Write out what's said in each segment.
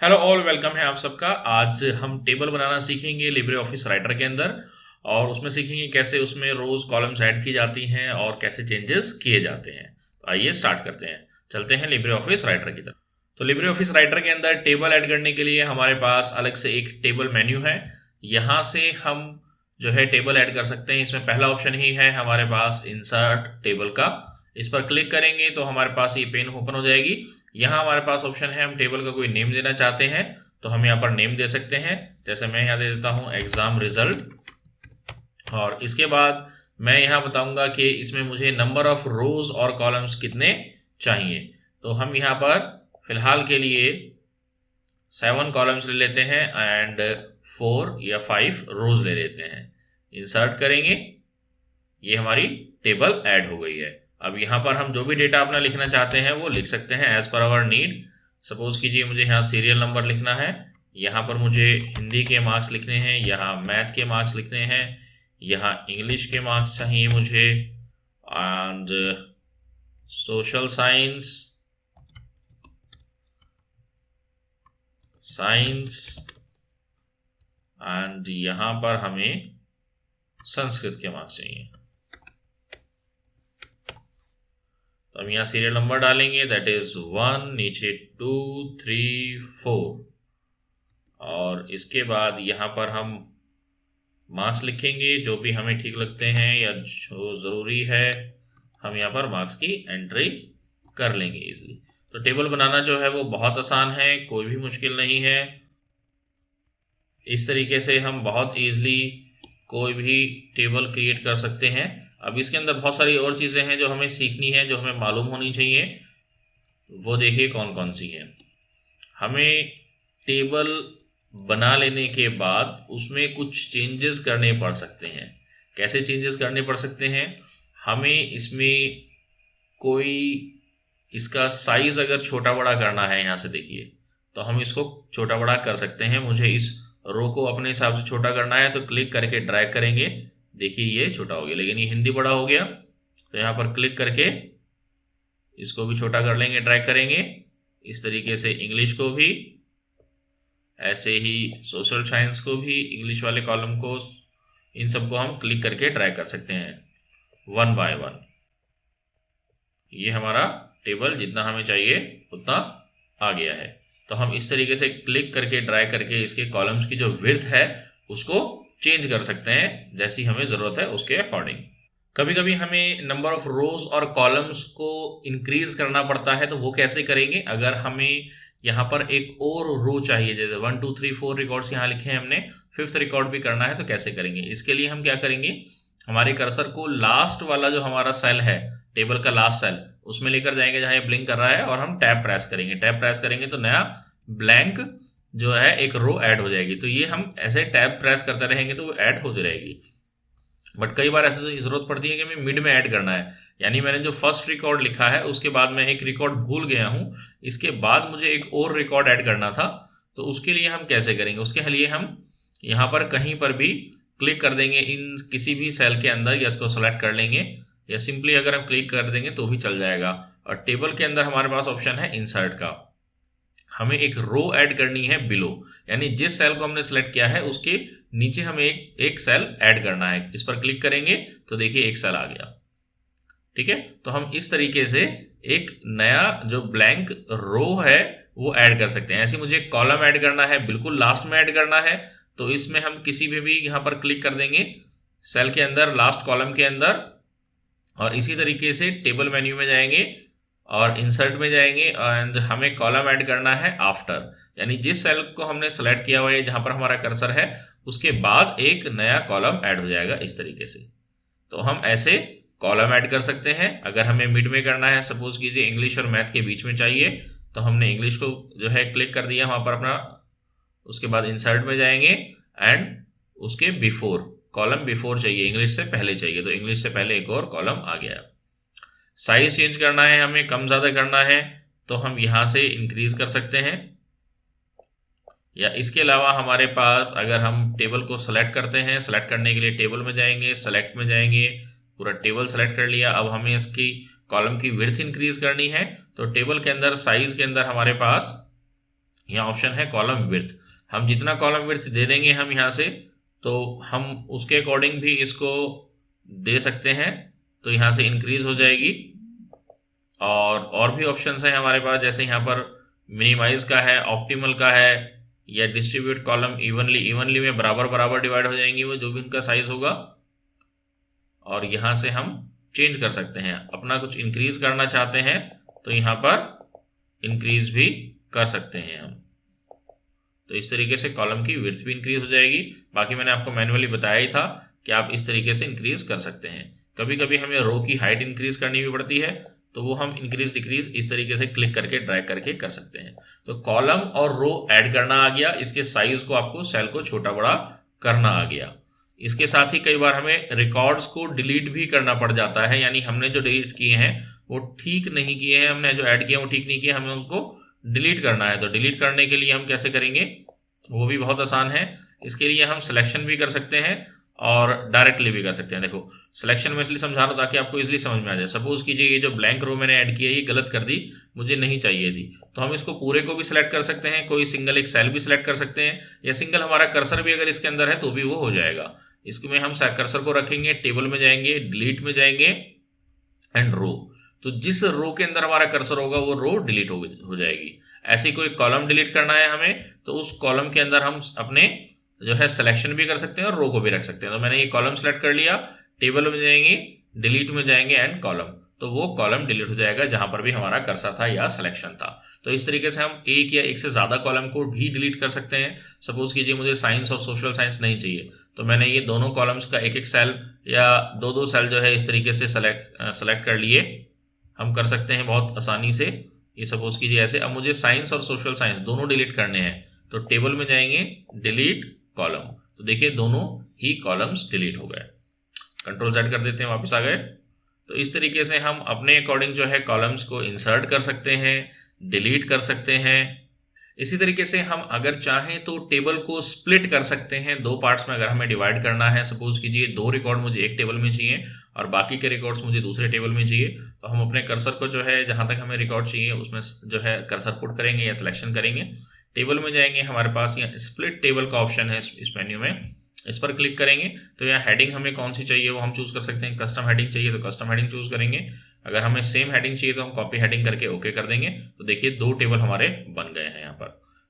Hello all, welcome है आप सबका। आज हम टेबल बनाना सीखेंगे लिब्रे ऑफिस राइटर के अंदर, और उसमें सीखेंगे कैसे उसमें रोज कॉलम्स ऐड की जाती हैं और कैसे चेंजेस किए जाते हैं। तो आइए स्टार्ट करते हैं, चलते हैं लिब्रे ऑफिस राइटर की तरफ। तो लिब्रे ऑफिस राइटर के अंदर टेबल ऐड करने के लिए हमारे पास अलग से एक टेबल मेन्यू है। यहाँ से हम जो है टेबल ऐड कर सकते हैं। इसमें पहला ऑप्शन ही है हमारे पास इंसर्ट टेबल का। इस पर क्लिक करेंगे तो हमारे पास ये पेन ओपन हो जाएगी। यहाँ हमारे पास ऑप्शन है, हम टेबल का कोई नेम देना चाहते हैं तो हम यहाँ पर नेम दे सकते हैं। जैसे मैं यहाँ दे देता हूँ एग्जाम रिजल्ट, और इसके बाद मैं यहाँ बताऊंगा कि इसमें मुझे नंबर ऑफ रोज और कॉलम्स कितने चाहिए। तो हम यहाँ पर फिलहाल के लिए 7 कॉलम्स ले लेते हैं एंड 4 या 5 रोज ले लेते हैं। इंसर्ट करेंगे, ये हमारी टेबल ऐड हो गई है। अब यहाँ पर हम जो भी डेटा अपना लिखना चाहते हैं वो लिख सकते हैं as per hour need. Suppose कीजिए मुझे यहाँ सीरियल नंबर लिखना है, यहाँ पर मुझे हिंदी के मार्क्स लिखने हैं, यहाँ मैथ के मार्क्स लिखने हैं, यहाँ इंग्लिश के मार्क्स चाहिए मुझे, एंड सोशल साइंस एंड यहाँ पर हमें संस्कृत के मार्क्स चाहिए। तो हम यहाँ सीरियल नंबर डालेंगे, दैट इज 1, नीचे 2, 3, 4, और इसके बाद यहाँ पर हम मार्क्स लिखेंगे जो भी हमें ठीक लगते हैं या जो ज़रूरी है। हम यहाँ पर मार्क्स की एंट्री कर लेंगे इजीली। तो टेबल बनाना जो है वो बहुत आसान है, कोई भी मुश्किल नहीं है। इस तरीके से हम बहुत ईजिली कोई भी टेबल क्रिएट कर सकते हैं। अब इसके अंदर बहुत सारी और चीज़ें हैं जो हमें सीखनी है, जो हमें मालूम होनी चाहिए। वो देखिए कौन कौन सी हैं। हमें टेबल बना लेने के बाद उसमें कुछ चेंजेस करने पड़ सकते हैं। कैसे चेंजेस करने पड़ सकते हैं? हमें इसमें कोई इसका साइज़ अगर छोटा बड़ा करना है, यहाँ से देखिए, तो हम इसको छोटा बड़ा कर सकते हैं। मुझे इस रो को अपने हिसाब से छोटा करना है तो क्लिक करके ड्रैग करेंगे, देखिए ये छोटा हो गया, लेकिन ये हिंदी बड़ा हो गया। तो यहाँ पर क्लिक करके इसको भी छोटा कर लेंगे, ड्रैग करेंगे। इस तरीके से इंग्लिश को भी, ऐसे ही सोशल साइंस को भी, इंग्लिश वाले कॉलम को, इन सबको हम क्लिक करके ड्रैग कर सकते हैं 1 बाय 1। ये हमारा टेबल जितना हमें चाहिए उतना आ गया है। तो हम इस तरीके से क्लिक करके ड्रैग करके इसके कॉलम्स की जो विड्थ है उसको चेंज कर सकते हैं जैसी हमें ज़रूरत है उसके अकॉर्डिंग। कभी कभी हमें नंबर ऑफ रोज और कॉलम्स को इंक्रीज करना पड़ता है, तो वो कैसे करेंगे? अगर हमें यहाँ पर एक और रो चाहिए, जैसे 1 2 3 4 रिकॉर्ड्स यहाँ लिखे हैं हमने, 5th रिकॉर्ड भी करना है, तो कैसे करेंगे? इसके लिए हम क्या करेंगे, हमारे कर्सर को लास्ट वाला जो हमारा सेल है, टेबल का लास्ट सेल, उसमें लेकर जाएंगे जहाँ ये ब्लिंक कर रहा है, और हम टैब प्रेस करेंगे। टैब प्रेस करेंगे तो नया ब्लैंक जो है एक रो ऐड हो जाएगी। तो ये हम ऐसे टैब प्रेस करते रहेंगे तो वो ऐड होती रहेगी। बट कई बार ऐसे ज़रूरत पड़ती है कि हमें मिड में ऐड करना है, यानी मैंने जो फर्स्ट रिकॉर्ड लिखा है उसके बाद मैं एक रिकॉर्ड भूल गया हूँ, इसके बाद मुझे एक और रिकॉर्ड ऐड करना था। तो उसके लिए हम कैसे करेंगे? उसके लिए हम यहाँ पर कहीं पर भी क्लिक कर देंगे इन किसी भी सेल के अंदर, या इसको सेलेक्ट कर लेंगे, या सिंपली अगर हम क्लिक कर देंगे तो भी चल जाएगा। और टेबल के अंदर हमारे पास ऑप्शन है इंसर्ट का। हमें एक रो ऐड करनी है बिलो, यानी जिस सेल को हमने सेलेक्ट किया है उसके नीचे हमें एक सेल ऐड करना है। इस पर क्लिक करेंगे तो देखिए एक सेल आ गया। ठीक है, तो हम इस तरीके से एक नया जो ब्लैंक रो है वो ऐड कर सकते हैं। ऐसे मुझे कॉलम ऐड करना है, बिल्कुल लास्ट में ऐड करना है, तो इसमें हम किसी भी यहाँ पर क्लिक कर देंगे सेल के अंदर, लास्ट कॉलम के अंदर, और इसी तरीके से टेबल मेन्यू में जाएंगे और इंसर्ट में जाएंगे, एंड हमें कॉलम ऐड करना है आफ्टर, यानी जिस सेल को हमने सेलेक्ट किया हुआ है जहां पर हमारा कर्सर है उसके बाद एक नया कॉलम ऐड हो जाएगा इस तरीके से। तो हम ऐसे कॉलम ऐड कर सकते हैं। अगर हमें मिड में करना है, सपोज कीजिए इंग्लिश और मैथ के बीच में चाहिए, तो हमने इंग्लिश को जो है क्लिक कर दिया वहां पर अपना, उसके बाद इंसर्ट में जाएंगे एंड उसके बिफोर, कॉलम बिफोर चाहिए, इंग्लिश से पहले चाहिए, तो इंग्लिश से पहले एक और कॉलम आ गया। साइज चेंज करना है, हमें कम ज़्यादा करना है, तो हम यहाँ से इंक्रीज कर सकते हैं। या इसके अलावा हमारे पास, अगर हम टेबल को सेलेक्ट करते हैं, सेलेक्ट करने के लिए टेबल में जाएंगे, सेलेक्ट में जाएंगे, पूरा टेबल सेलेक्ट कर लिया। अब हमें इसकी कॉलम की विड्थ इंक्रीज करनी है, तो टेबल के अंदर साइज के अंदर हमारे पास यहाँ ऑप्शन है कॉलम विड्थ। हम जितना कॉलम विड्थ दे देंगे हम यहाँ से, तो हम उसके अकॉर्डिंग भी इसको दे सकते हैं, तो यहाँ से इंक्रीज हो जाएगी। और भी ऑप्शंस हैं हमारे पास, जैसे यहाँ पर मिनिमाइज का है, ऑप्टिमल का है, या डिस्ट्रीब्यूट कॉलम इवनली। इवनली में बराबर बराबर डिवाइड हो जाएंगी वो, जो भी उनका साइज होगा। और यहाँ से हम चेंज कर सकते हैं, अपना कुछ इंक्रीज करना चाहते हैं तो यहाँ पर इंक्रीज भी कर सकते हैं हम। तो इस तरीके से कॉलम की विड्थ भी इंक्रीज हो जाएगी। बाकी मैंने आपको मैन्युअली बताया ही था कि आप इस तरीके से इंक्रीज कर सकते हैं। कभी कभी हमें रो की हाइट इंक्रीज करनी भी पड़ती है, तो वो हम इंक्रीज डिक्रीज इस तरीके से क्लिक करके ड्रैग करके कर सकते हैं। तो कॉलम और रो ऐड करना आ गया, इसके साइज को आपको सेल को छोटा बड़ा करना आ गया। इसके साथ ही कई बार हमें रिकॉर्ड्स को डिलीट भी करना पड़ जाता है, यानी हमने जो डिलीट किए हैं वो ठीक नहीं किए हैं, हमने जो ऐड किए वो ठीक नहीं किए, हमें उसको डिलीट करना है। तो डिलीट करने के लिए हम कैसे करेंगे, वो भी बहुत आसान है। इसके लिए हम सिलेक्शन भी कर सकते हैं और डायरेक्टली भी कर सकते हैं। देखो सिलेक्शन में इसलिए समझा रहा हूँ ताकि आपको इजीली समझ में आ जाए। सपोज कीजिए ये जो ब्लैंक रो मैंने ऐड की है ये गलत कर दी, मुझे नहीं चाहिए थी, तो हम इसको पूरे को भी सिलेक्ट कर सकते हैं, कोई सिंगल एक सेल भी सिलेक्ट कर सकते हैं, या सिंगल हमारा कर्सर भी अगर इसके अंदर है तो भी वो हो जाएगा। इसमें हम कर्सर को रखेंगे, टेबल में जाएंगे, डिलीट में जाएंगे एंड रो। तो जिस रो के अंदर हमारा कर्सर होगा वो रो डिलीट हो जाएगी। ऐसे कोई कॉलम डिलीट करना है हमें, तो उस कॉलम के अंदर हम अपने जो है सिलेक्शन भी कर सकते हैं और रो को भी रख सकते हैं। तो मैंने ये कॉलम सेलेक्ट कर लिया, टेबल में जाएंगे, डिलीट में जाएंगे एंड कॉलम, तो वो कॉलम डिलीट हो जाएगा जहां पर भी हमारा कर्सर था या सिलेक्शन था। तो इस तरीके से हम एक या एक से ज़्यादा कॉलम को भी डिलीट कर सकते हैं। सपोज कीजिए मुझे साइंस और सोशल साइंस नहीं चाहिए, तो मैंने ये दोनों कॉलम्स का एक एक सेल या दो दो सेल जो है इस तरीके से सेलेक्ट कर लिए, हम कर सकते हैं बहुत आसानी से। ये सपोज कीजिए ऐसे। अब मुझे साइंस और सोशल साइंस दोनों डिलीट करने हैं, तो टेबल में जाएंगे, डिलीट कॉलम, तो देखिए दोनों ही कॉलम्स डिलीट हो गए। कंट्रोल Z कर देते हैं, वापस आ गए। तो इस तरीके से हम अपने अकॉर्डिंग जो है कॉलम्स को इंसर्ट कर सकते हैं, डिलीट कर सकते हैं। इसी तरीके से हम अगर चाहें तो टेबल को स्प्लिट कर सकते हैं दो पार्ट्स में। अगर हमें डिवाइड करना है, सपोज कीजिए दो रिकॉर्ड मुझे एक टेबल में चाहिए और बाकी के रिकॉर्ड्स मुझे दूसरे टेबल में चाहिए, तो हम अपने कर्सर को जो है जहां तक हमें रिकॉर्ड चाहिए उसमें जो है कर्सर पुट करेंगे या सिलेक्शन करेंगे, टेबल में जाएंगे, हमारे पास यहाँ स्प्लिट टेबल का ऑप्शन है इस मेन्यू में, इस पर क्लिक करेंगे तो यहाँ हेडिंग हमें कौन सी चाहिए वो हम चूज कर सकते हैं। कस्टम हेडिंग चाहिए तो कस्टम हेडिंग चूज करेंगे, अगर हमें सेम हेडिंग चाहिए तो हम कॉपी हेडिंग करके ओके कर देंगे। तो देखिए दो टेबल हमारे बन गए हैं यहाँ पर।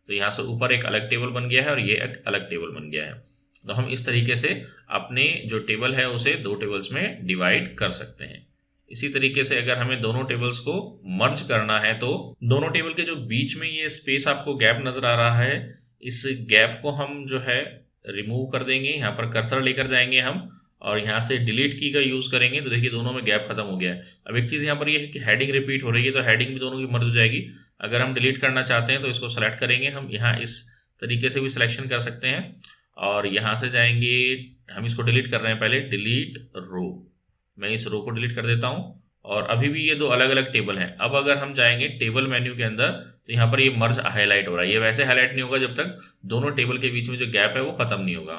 तो यहाँ से ऊपर एक अलग टेबल बन गया है और ये एक अलग टेबल बन गया है। तो हम इस तरीके से अपने जो टेबल है उसे दो टेबल्स में डिवाइड कर सकते हैं। इसी तरीके से अगर हमें दोनों टेबल्स को मर्ज करना है तो दोनों टेबल के जो बीच में ये स्पेस आपको गैप नजर आ रहा है, इस गैप को हम जो है रिमूव कर देंगे। यहाँ पर कर्सर लेकर जाएंगे हम और यहाँ से डिलीट की का यूज करेंगे, तो देखिए दोनों में गैप खत्म हो गया है। अब एक चीज यहाँ पर ये है कि हेडिंग रिपीट हो रही है, तो हेडिंग भी दोनों की मर्ज हो जाएगी। अगर हम डिलीट करना चाहते हैं तो इसको सेलेक्ट करेंगे, हम यहाँ इस तरीके से भी सिलेक्शन कर सकते हैं और यहाँ से जाएंगे, हम इसको डिलीट कर रहे हैं पहले, डिलीट रो, मैं इस रो को डिलीट कर देता हूँ। और अभी भी ये दो अलग अलग टेबल हैं। अब अगर हम जाएंगे टेबल मेन्यू के अंदर तो यहाँ पर ये मर्ज हाईलाइट हो रहा है, ये वैसे हाईलाइट नहीं होगा जब तक दोनों टेबल के बीच में जो गैप है वो खत्म नहीं होगा।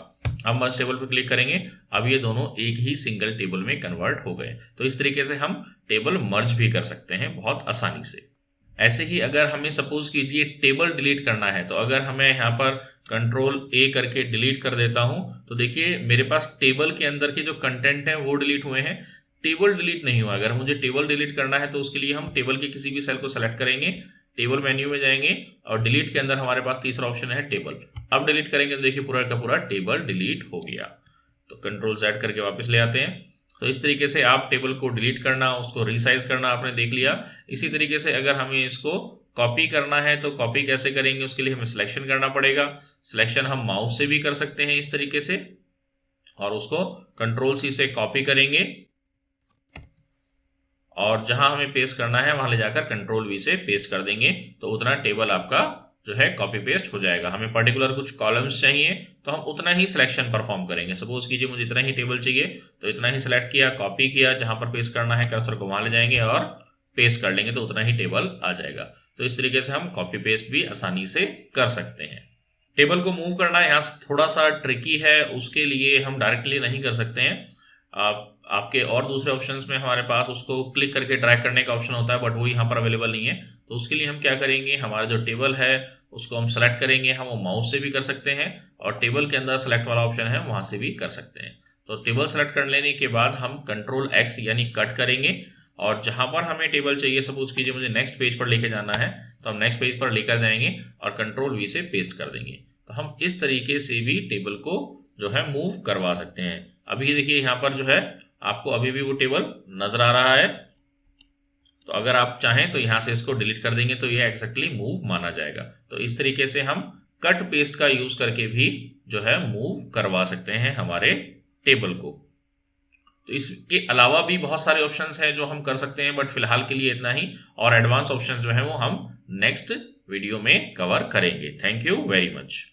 हम मर्ज टेबल पर क्लिक करेंगे, अब ये दोनों एक ही सिंगल टेबल में कन्वर्ट हो गए। तो इस तरीके से हम टेबल मर्ज भी कर सकते हैं बहुत आसानी से। ऐसे ही अगर हमें सपोज कीजिए टेबल डिलीट करना है, तो अगर हमें यहाँ पर कंट्रोल A करके डिलीट कर देता हूं, तो देखिए मेरे पास टेबल के अंदर के जो कंटेंट है वो डिलीट हुए हैं, टेबल डिलीट नहीं हुआ। अगर मुझे टेबल डिलीट करना है तो उसके लिए हम टेबल के किसी भी सेल को सेलेक्ट करेंगे, टेबल मेन्यू में जाएंगे और डिलीट के अंदर हमारे पास तीसरा ऑप्शन है टेबल। अब डिलीट करेंगे तो देखिए पूरा का पूरा टेबल डिलीट हो गया। तो कंट्रोल Z करके वापस ले आते हैं। तो इस तरीके से आप टेबल को डिलीट करना, उसको रिसाइज करना आपने देख लिया। इसी तरीके से अगर हमें इसको कॉपी करना है तो कॉपी कैसे करेंगे, उसके लिए हमें सिलेक्शन करना पड़ेगा। सिलेक्शन हम माउस से भी कर सकते हैं इस तरीके से, और उसको कंट्रोल C से कॉपी करेंगे और जहां हमें पेस्ट करना है वहां ले जाकर कंट्रोल V से पेस्ट कर देंगे, तो उतना टेबल आपका जो है कॉपी पेस्ट हो जाएगा। हमें पर्टिकुलर कुछ कॉलम्स चाहिए तो हम उतना ही सिलेक्शन परफॉर्म करेंगे। सपोज कीजिए मुझे इतना ही टेबल चाहिए तो इतना ही सिलेक्ट किया, कॉपी किया, जहां पर पेस्ट करना है कर्सर को वहां ले जाएंगे और पेस्ट कर लेंगे, तो उतना ही टेबल आ जाएगा। तो इस तरीके से हम कॉपी पेस्ट भी आसानी से कर सकते हैं। टेबल को मूव करना यहाँ थोड़ा सा ट्रिकी है, उसके लिए हम डायरेक्टली नहीं कर सकते हैं। आपके और दूसरे ऑप्शंस में हमारे पास उसको क्लिक करके ड्रैग करने का ऑप्शन होता है, बट वो यहाँ पर अवेलेबल नहीं है। तो उसके लिए हम क्या करेंगे, हमारा जो टेबल है उसको हम सेलेक्ट करेंगे, हम वो माउस से भी कर सकते हैं और टेबल के अंदर सेलेक्ट वाला ऑप्शन है वहाँ से भी कर सकते हैं। तो टेबल सेलेक्ट कर लेने के बाद हम कंट्रोल X यानी कट करेंगे और जहाँ पर हमें टेबल चाहिए, सपोज कीजिए मुझे नेक्स्ट पेज पर लेके जाना है, तो हम नेक्स्ट पेज पर लेकर जाएंगे और कंट्रोल V से पेस्ट कर देंगे। तो हम इस तरीके से भी टेबल को जो है मूव करवा सकते हैं। अभी देखिए यहाँ पर जो है आपको अभी भी वो टेबल नजर आ रहा है। तो अगर आप चाहें तो यहाँ से इसको डिलीट कर देंगे तो ये एक्जेक्टली मूव माना जाएगा। तो इस तरीके से हम कट पेस्ट का यूज करके भी जो है मूव करवा सकते हैं हमारे टेबल को। तो इसके अलावा भी बहुत सारे ऑप्शंस हैं जो हम कर सकते हैं, बट फिलहाल के लिए इतना ही, और एडवांस ऑप्शन जो है वो हम नेक्स्ट वीडियो में कवर करेंगे। Thank you very much.